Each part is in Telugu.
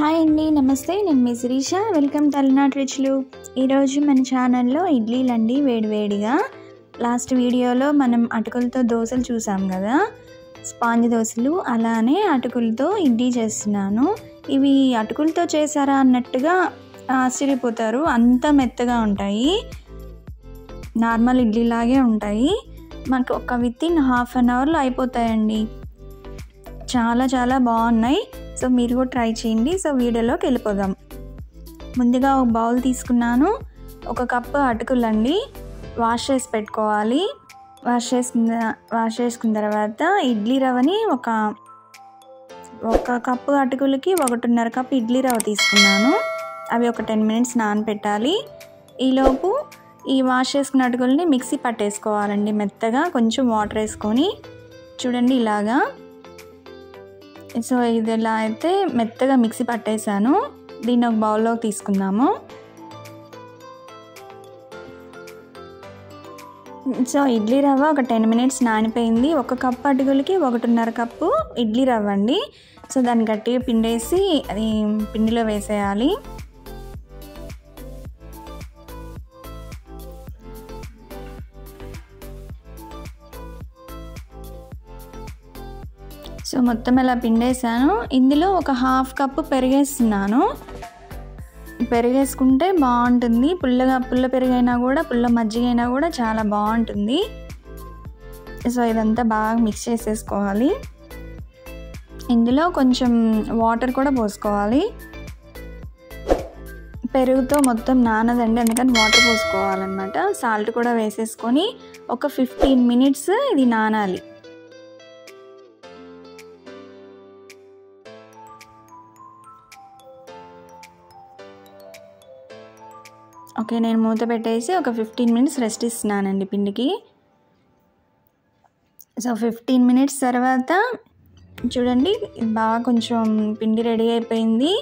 హాయ్ అండి, నమస్తే. నేను మీ శిరీష. వెల్కమ్ తలనాటి రుచులు. ఈరోజు మన ఛానల్లో ఇడ్లీలండి, వేడివేడిగా. లాస్ట్ వీడియోలో మనం అటుకులతో దోశలు చూసాం కదా, స్పాంజ్ దోశలు. అలానే అటుకులతో ఇడ్లీ చేస్తున్నాను. ఇవి అటుకులతో చేశారా అన్నట్టుగా ఆశ్చర్యపోతారు, అంత మెత్తగా ఉంటాయి. నార్మల్ ఇడ్లీలాగే ఉంటాయి. మనకు ఒక వితిన్ హాఫ్ అన్ అవర్లో అయిపోతాయండి. చాలా చాలా బాగున్నాయి. సో మీరు కూడా ట్రై చేయండి. సో వీడియోలోకి వెళ్ళిపోదాం. ముందుగా ఒక బౌల్ తీసుకున్నాను. 1 కప్పు అటుకులండి, వాష్ చేసి పెట్టుకోవాలి. వాష్ చేసుకున్న తర్వాత ఇడ్లీ రవ్వని ఒక కప్పు అటుకులకి 1.5 కప్పు ఇడ్లీ రవ్వ తీసుకున్నాను. అవి ఒక 10 మినిట్స్ నానబెట్టాలి. ఈలోపు ఈ వాష్ చేసుకున్న అటుకుల్ని మిక్సీ పట్టేసుకోవాలండి మెత్తగా. కొంచెం వాటర్ వేసుకొని చూడండి ఇలాగా. సో ఇది ఎలా అయితే మెత్తగా మిక్సీ పట్టేసాను. దీన్ని ఒక బౌల్లోకి తీసుకుందాము. సో ఇడ్లీ రవ్వ ఒక 10 మినిట్స్ నానిపోయింది. 1 కప్పు అటుకులకి 1.5 కప్పు ఇడ్లీ రవ్వ అండి. సో దాన్ని గట్టిగా పిండేసి అది పిండిలో వేసేయాలి. సో మొత్తం అలా పిండేసాను. ఇందులో ఒక హాఫ్ కప్పు పెరిగేస్తున్నాను. పెరిగేసుకుంటే బాగుంటుంది. పుల్ల పెరుగైనా కూడా, పుల్ల మజ్జిగ అయినా కూడా చాలా బాగుంటుంది. సో ఇదంతా బాగా మిక్స్ చేసేసుకోవాలి. ఇందులో కొంచెం వాటర్ కూడా పోసుకోవాలి. పెరుగుతో మొత్తం నానదండి, అందుకని వాటర్ పోసుకోవాలన్నమాట. సాల్ట్ కూడా వేసేసుకొని ఒక 15 మినిట్స్ ఇది నానాలి. ఓకే, నేను మూత పెట్టేసి ఒక 15 మినిట్స్ రెస్ట్ ఇస్తున్నానండి పిండికి. సో 15 మినిట్స్ తర్వాత చూడండి బాగా కొంచెం పిండి రెడీ అయిపోయింది.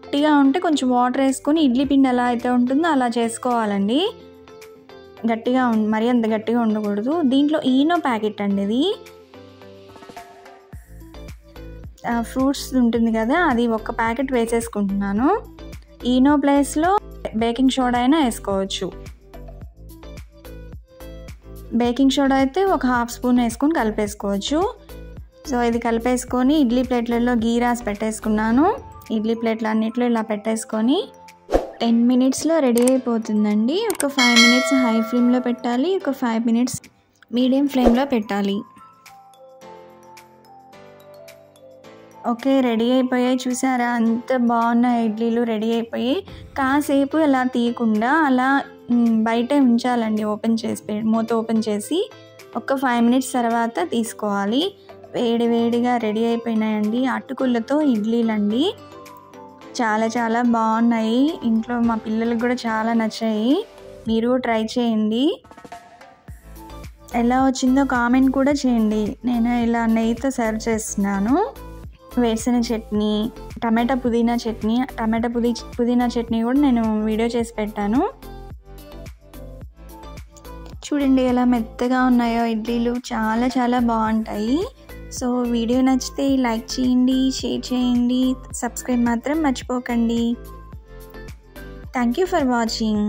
గట్టిగా ఉంటే కొంచెం వాటర్ వేసుకొని ఇడ్లీ పిండి ఎలా అయితే ఉంటుందో అలా చేసుకోవాలండి. గట్టిగా మరీ అంత గట్టిగా ఉండకూడదు. దీంట్లో ఈనో ప్యాకెట్ అండి ఇది. ఫ్రూట్స్ ఉంటుంది కదా, అది 1 ప్యాకెట్ వేసేసుకుంటున్నాను. ఈనో ప్లేస్లో బేకింగ్ సోడా అయినా వేసుకోవచ్చు. బేకింగ్ సోడా అయితే ఒక హాఫ్ స్పూన్ వేసుకొని కలిపేసుకోవచ్చు. సో ఇది కలిపేసుకొని ఇడ్లీ ప్లేట్లలో గీ రాసి పెట్టేసుకున్నాను. ఇడ్లీ ప్లేట్లు అన్నిట్లో ఇలా పెట్టేసుకొని 10 మినిట్స్లో రెడీ అయిపోతుందండి. ఒక 5 మినిట్స్ హై ఫ్లేమ్లో పెట్టాలి, ఒక 5 మినిట్స్ మీడియం ఫ్లేమ్లో పెట్టాలి. ఓకే, రెడీ అయిపోయాయి. చూసారా అంత బాగున్న ఇడ్లీలు రెడీ అయిపోయి. కాసేపు అలా తీయకుండా అలా బయటే ఉంచాలండి, మూత ఓపెన్ చేసి. ఒక 5 మినిట్స్ తర్వాత తీసుకోవాలి. వేడిగా రెడీ అయిపోయినాయండి అటుకులతో ఇడ్లీలండి. చాలా చాలా బాగున్నాయి. ఇంట్లో మా పిల్లలకు కూడా చాలా నచ్చాయి. మీరు ట్రై చేయండి. ఎలా వచ్చిందో కామెంట్ కూడా చేయండి. నేను ఇలా నెయ్యితో సర్వ్ చేస్తున్నాను. వేరుశనగ చట్నీ, టమాటా పుదీనా చట్నీ కూడా నేను వీడియో చేసి పెట్టాను. చూడండి ఎలా మెత్తగా ఉన్నాయో ఇడ్లీలు. చాలా చాలా బాగుంటాయి. సో వీడియో నచ్చితే లైక్ చేయండి, షేర్ చేయండి, సబ్స్క్రైబ్ మాత్రం మర్చిపోకండి. Thank you for watching.